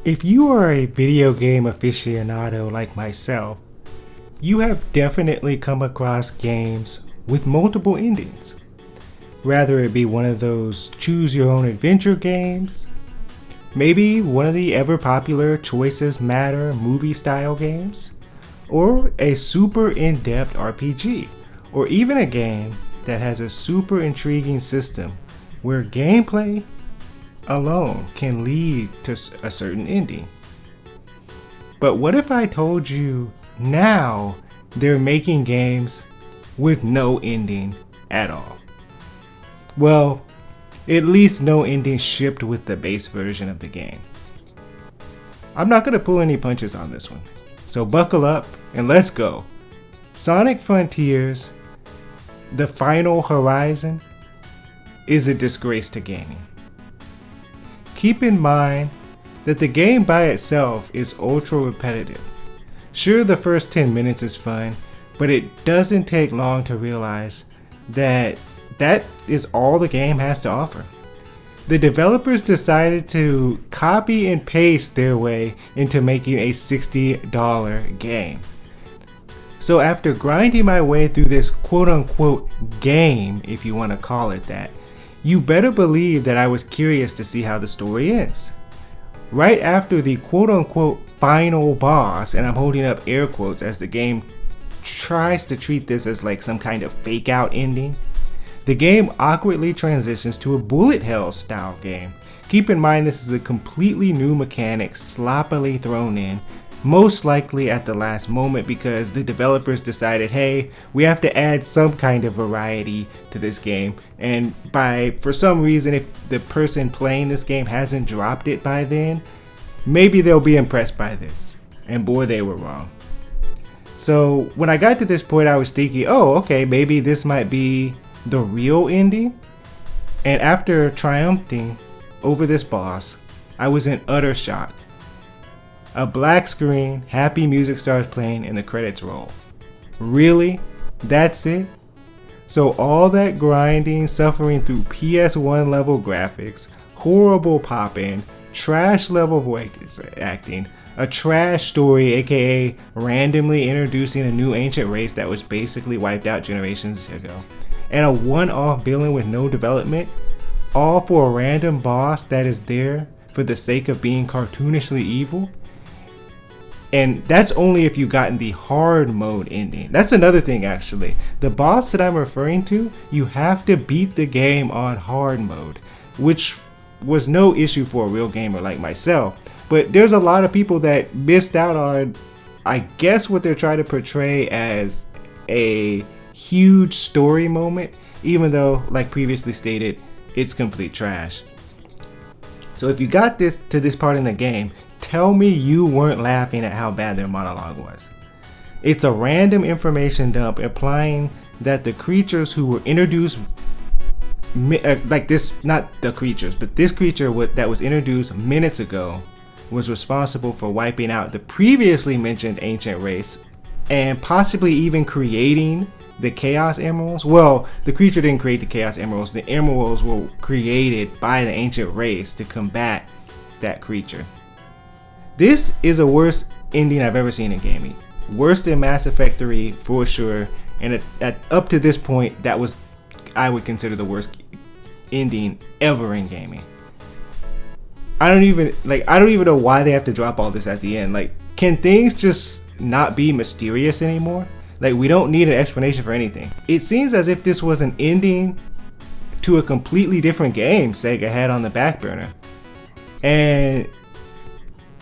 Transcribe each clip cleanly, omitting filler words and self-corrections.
If you are a video game aficionado like myself, you have definitely come across games with multiple endings. Rather it be one of those choose your own adventure games, maybe one of the ever popular Choices Matter movie style games, or a super in-depth RPG, or even a game that has a super intriguing system where gameplay alone can lead to a certain ending. But what if I told you now they're making games with no ending at all? Well, at least no ending shipped with the base version of the game. I'm not going to pull any punches on this one, so buckle up and let's go. Sonic Frontiers, The Final Horizon, is a disgrace to gaming. Keep in mind that the game by itself is ultra repetitive. Sure, the first 10 minutes is fun, but it doesn't take long to realize that is all the game has to offer. The developers decided to copy and paste their way into making a $60 game. So after grinding my way through this quote-unquote game, if you want to call it that, you better believe that I was curious to see how the story ends. Right after the quote-unquote final boss, and I'm holding up air quotes as the game tries to treat this as like some kind of fake out ending, the game awkwardly transitions to a bullet hell style game. Keep in mind this is a completely new mechanic sloppily thrown in, most likely at the last moment because the developers decided, hey, we have to add some kind of variety to this game, and for some reason, if the person playing this game hasn't dropped it by then, maybe they'll be impressed by this. And boy, they were wrong. So when I got to this point, I was thinking, oh, okay, maybe this might be the real ending. And after triumphing over this boss, I was in utter shock. A black screen, happy music starts playing, and the credits roll. Really? That's it? So all that grinding, suffering through PS1 level graphics, horrible pop-in, trash level voice acting, a trash story aka randomly introducing a new ancient race that was basically wiped out generations ago, and a one-off villain with no development, all for a random boss that is there for the sake of being cartoonishly evil? And that's only if you've gotten the hard mode ending. That's another thing actually. The boss that I'm referring to, you have to beat the game on hard mode, which was no issue for a real gamer like myself. But there's a lot of people that missed out on, I guess, what they're trying to portray as a huge story moment, even though, like previously stated, it's complete trash. So if you got to this part in the game, tell me you weren't laughing at how bad their monologue was. It's a random information dump implying that the creatures who were introduced, like this, not the creatures, but this creature that was introduced minutes ago was responsible for wiping out the previously mentioned ancient race and possibly even creating the Chaos Emeralds. Well, the creature didn't create the Chaos Emeralds. The Emeralds were created by the ancient race to combat that creature. This is a worse ending I've ever seen in gaming. Worse than Mass Effect 3 for sure, and up to this point, that was, I would consider, the worst ending ever in gaming. I don't even know why they have to drop all this at the end. Like, can things just not be mysterious anymore? Like, we don't need an explanation for anything. It seems as if this was an ending to a completely different game Sega had on the back burner, and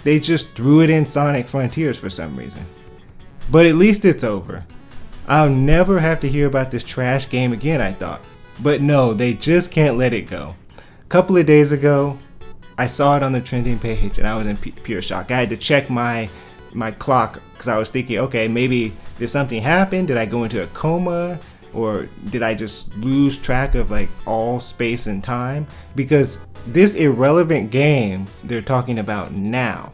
they just threw it in Sonic Frontiers for some reason. But at least it's over. I'll never have to hear about this trash game again, I thought. But no, they just can't let it go. A couple of days ago, I saw it on the trending page and I was in pure shock. I had to check my clock because I was thinking, okay, maybe did something happen? Did I go into a coma? Or did I just lose track of like all space and time? Because this irrelevant game they're talking about now,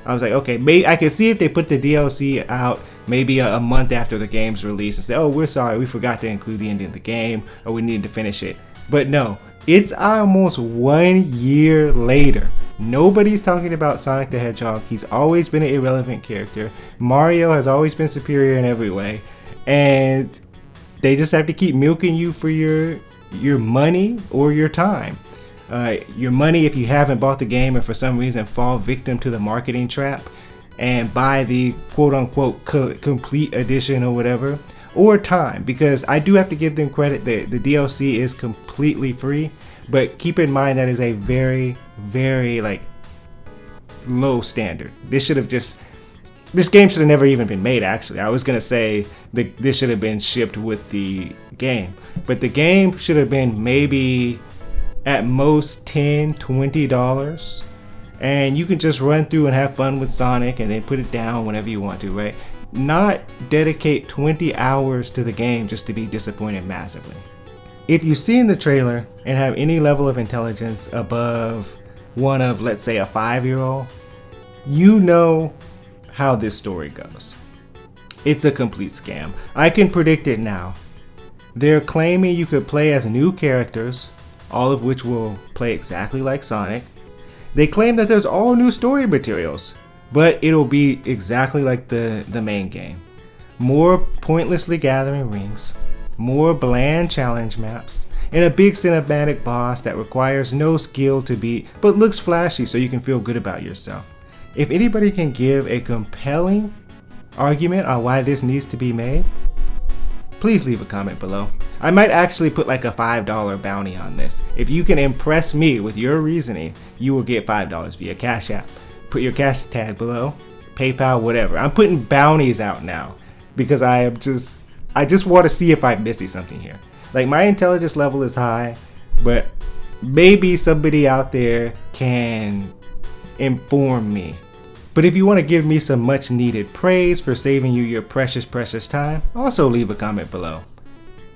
I was like, okay, maybe I could see if they put the DLC out maybe a month after the game's release and say, oh, we're sorry, we forgot to include the ending of the game, or we needed to finish it. But no, it's almost 1 year later. Nobody's talking about Sonic the Hedgehog. He's always been an irrelevant character. Mario has always been superior in every way. And they just have to keep milking you for your money or your time. Your money if you haven't bought the game and for some reason fall victim to the marketing trap and buy the quote-unquote complete edition or whatever. Or time, because I do have to give them credit that the DLC is completely free, but keep in mind that is a very, very like low standard. This game should have never even been made. Actually, I was gonna say this should have been shipped with the game, but the game should have been maybe at most $10-$20, and you can just run through and have fun with Sonic and then put it down whenever you want to, right? Not dedicate 20 hours to the game just to be disappointed massively. If you've seen the trailer and have any level of intelligence above one of, let's say, a 5-year-old, you know how this story goes. It's a complete scam. I can predict it now. They're claiming you could play as new characters, all of which will play exactly like Sonic. They claim that there's all new story materials, but it'll be exactly like the main game. More pointlessly gathering rings, more bland challenge maps, and a big cinematic boss that requires no skill to beat but looks flashy so you can feel good about yourself. If anybody can give a compelling argument on why this needs to be made, please leave a comment below. I might actually put like a $5 bounty on this. If you can impress me with your reasoning, you will get $5 via Cash App. Put your cash tag below, PayPal, whatever. I'm putting bounties out now because I just want to see if I'm missing something here. Like, my intelligence level is high, but maybe somebody out there can inform me. But if you want to give me some much needed praise for saving you your precious time, also leave a comment below.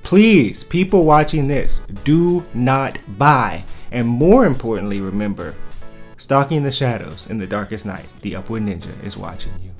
Please, people watching this, do not buy. And more importantly, remember, stalking the shadows in the darkest night, the Upward Ninja is watching you.